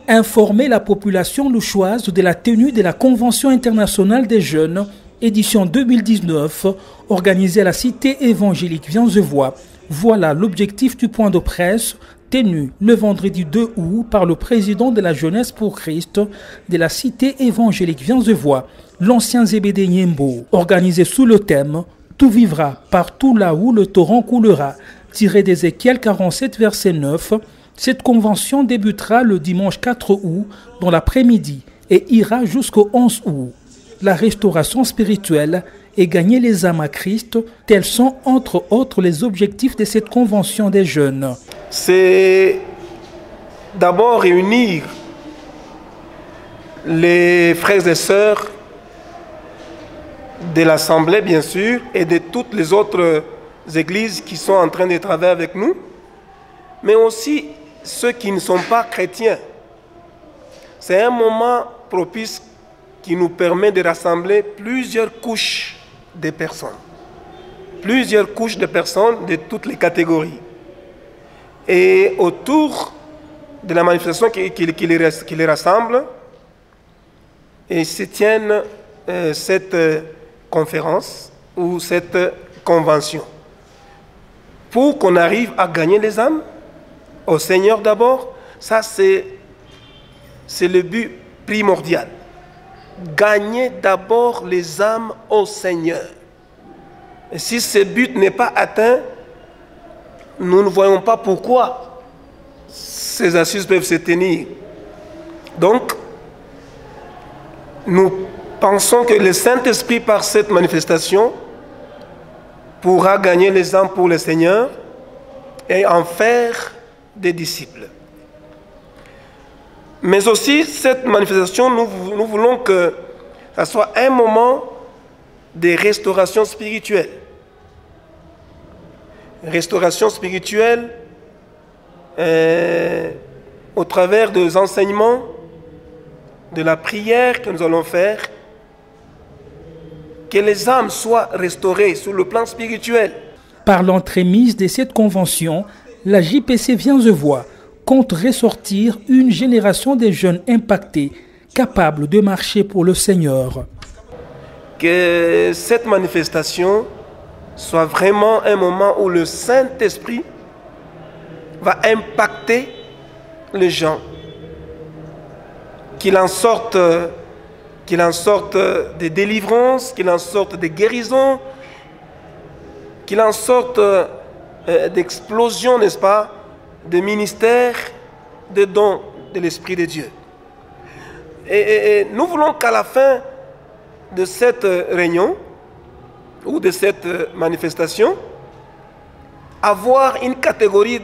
Informer la population louchoise de la tenue de la Convention internationale des jeunes, édition 2019, organisée à la Cité évangélique Vienzevoix. Voilà l'objectif du point de presse tenu le vendredi 2 août par le président de la Jeunesse pour Christ de la Cité évangélique Vienzevoix, l'ancien Zébédée Nyembo, organisé sous le thème « Tout vivra partout là où le torrent coulera », tiré d'Ézéchiel 47, verset 9. Cette convention débutera le dimanche 4 août dans l'après-midi et ira jusqu'au 11 août. La restauration spirituelle et gagner les âmes à Christ, tels sont entre autres les objectifs de cette convention des jeunes. C'est d'abord réunir les frères et sœurs de l'Assemblée, bien sûr, et de toutes les autres églises qui sont en train de travailler avec nous, mais aussi ceux qui ne sont pas chrétiens. C'est un moment propice qui nous permet de rassembler plusieurs couches de personnes. Plusieurs couches de personnes de toutes les catégories. Et autour de la manifestation qui les rassemble, et se tienne cette conférence ou cette convention. Pour qu'on arrive à gagner les âmes, au Seigneur d'abord, ça c'est le but primordial. Gagner d'abord les âmes au Seigneur. Et si ce but n'est pas atteint, nous ne voyons pas pourquoi ces assises peuvent se tenir. Donc, nous pensons que le Saint-Esprit, par cette manifestation, pourra gagner les âmes pour le Seigneur et en faire des disciples. Mais aussi, cette manifestation, nous voulons que ça soit un moment de restauration spirituelle. Restauration spirituelle au travers des enseignements, de la prière que nous allons faire, que les âmes soient restaurées sur le plan spirituel. Par l'entremise de cette convention, la JPC Vienzevoix compte ressortir une génération de jeunes impactés, capables de marcher pour le Seigneur. Que cette manifestation soit vraiment un moment où le Saint-Esprit va impacter les gens. Qu'il en sorte de délivrance, qu'il en sorte de guérison, qu'il en sorte d'explosion, n'est-ce pas, de ministère, de dons de l'Esprit de Dieu. Et nous voulons qu'à la fin de cette réunion, ou de cette manifestation, avoir une catégorie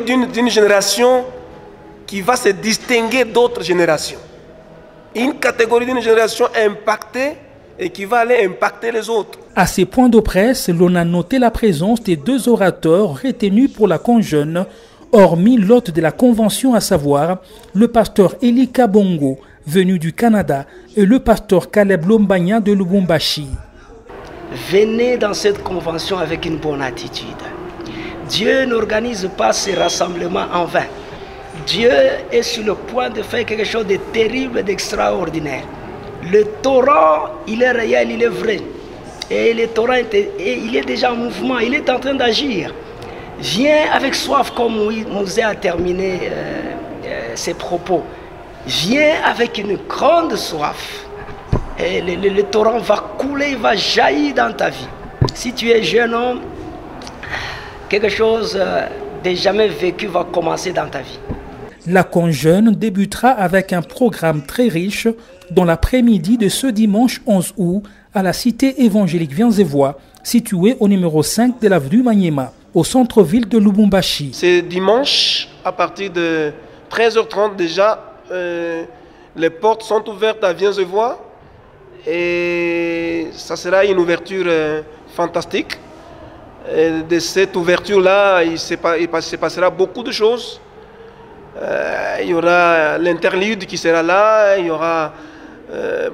d'une génération qui va se distinguer d'autres générations. Une catégorie d'une génération impactée et qui va aller impacter les autres. À ces points de presse, l'on a noté la présence des deux orateurs retenus pour la conjeune, hormis l'hôte de la convention, à savoir le pasteur Eli Kabongo, venu du Canada, et le pasteur Caleb Lombagna de Lubumbashi. Venez dans cette convention avec une bonne attitude. Dieu n'organise pas ces rassemblements en vain. Dieu est sur le point de faire quelque chose de terrible, d'extraordinaire. Le torrent, il est réel, il est vrai. Et le torrent, il est déjà en mouvement, il est en train d'agir. Viens avec soif, comme Moïse a terminé ses propos. Viens avec une grande soif. Et le torrent va couler, il va jaillir dans ta vie. Si tu es jeune homme, quelque chose de jamais vécu va commencer dans ta vie. La conjeune débutera avec un programme très riche dans l'après-midi de ce dimanche 11 août à la Cité évangélique Vienzevoix, située au numéro 5 de l'avenue Maniema, au centre-ville de Lubumbashi. C'est dimanche, à partir de 13h30 déjà, les portes sont ouvertes à Vienzevoix et ça sera une ouverture fantastique. Et de cette ouverture-là, il se passera beaucoup de choses. Il y aura l'interlude qui sera là, il y aura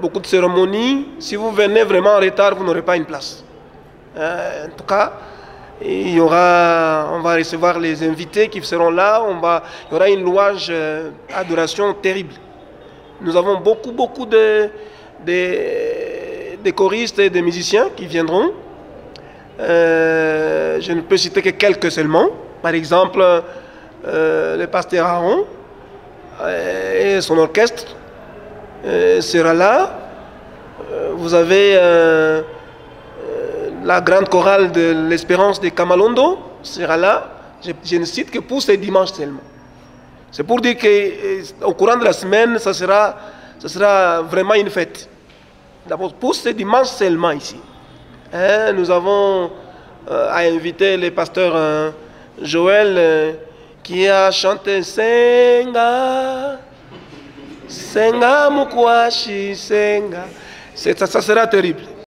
beaucoup de cérémonies. Si vous venez vraiment en retard, vous n'aurez pas une place. En tout cas, on va recevoir les invités qui seront là. Il y aura une louange, adoration terrible. Nous avons beaucoup de choristes et de musiciens qui viendront. Je ne peux citer que quelques seulement. Par exemple, le pasteur Aaron et son orchestre sera là. Vous avez la grande chorale de l'Espérance de Kamalondo sera là. Je ne cite que pour ces dimanches seulement. C'est pour dire qu'au courant de la semaine, ça sera vraiment une fête. D'abord, pour ces dimanches seulement ici. Nous avons à inviter le pasteur Joël qui a chanté Senga, Senga Mukwashi, Senga. Ça sera terrible.